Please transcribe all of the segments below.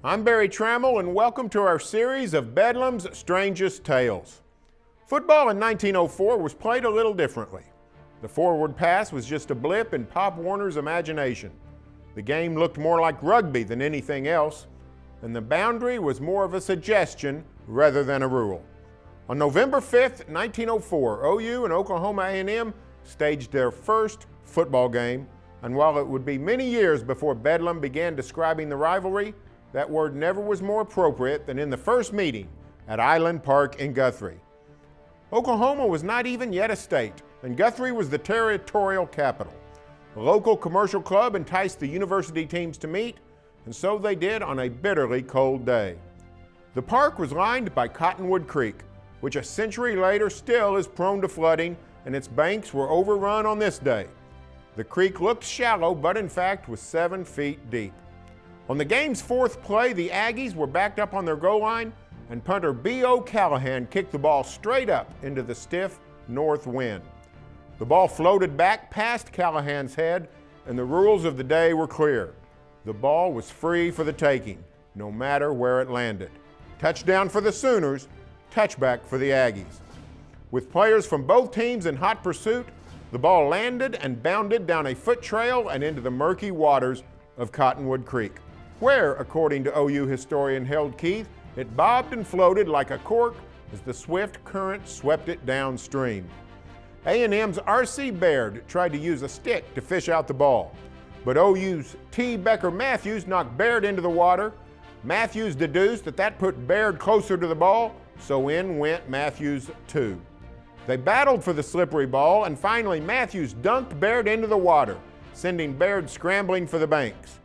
I'm Barry Trammell, and welcome to our series of Bedlam's Strangest Tales. Football in 1904 was played a little differently. The forward pass was just a blip in Pop Warner's imagination. The game looked more like rugby than anything else, and the boundary was more of a suggestion rather than a rule. On November 5th, 1904, OU and Oklahoma A&M staged their first football game, and while it would be many years before Bedlam began describing the rivalry, that word never was more appropriate than in the first meeting at Island Park in Guthrie. Oklahoma was not even yet a state, and Guthrie was the territorial capital. A local commercial club enticed the university teams to meet, and so they did on a bitterly cold day. The park was lined by Cottonwood Creek, which a century later still is prone to flooding, and its banks were overrun on this day. The creek looked shallow, but in fact was 7 feet deep. On the game's fourth play, the Aggies were backed up on their goal line, and punter B.O. Callahan kicked the ball straight up into the stiff north wind. The ball floated back past Callahan's head, and the rules of the day were clear. The ball was free for the taking, no matter where it landed. Touchdown for the Sooners, touchback for the Aggies. With players from both teams in hot pursuit, the ball landed and bounded down a foot trail and into the murky waters of Cottonwood Creek, where, according to OU historian Held Keith, it bobbed and floated like a cork as the swift current swept it downstream. A&M's R.C. Baird tried to use a stick to fish out the ball, but OU's T. Becker Matthews knocked Baird into the water. Matthews deduced that put Baird closer to the ball, so in went Matthews too. They battled for the slippery ball, and finally Matthews dunked Baird into the water, sending Baird scrambling for the banks.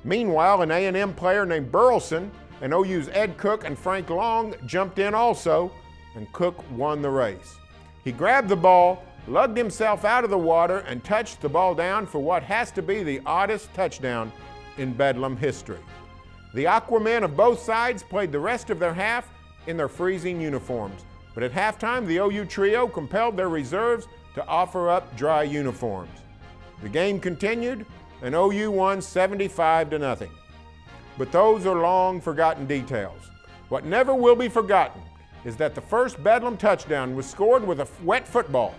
Meanwhile, an A&M player named Burleson and OU's Ed Cook and Frank Long jumped in also, and Cook won the race. He grabbed the ball, lugged himself out of the water, and touched the ball down for what has to be the oddest touchdown in Bedlam history. The Aquamen of both sides played the rest of their half in their freezing uniforms, but at halftime the OU trio compelled their reserves to offer up dry uniforms. The game continued, and OU won 75-0. But those are long forgotten details. What never will be forgotten is that the first Bedlam touchdown was scored with a wet football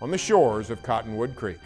on the shores of Cottonwood Creek.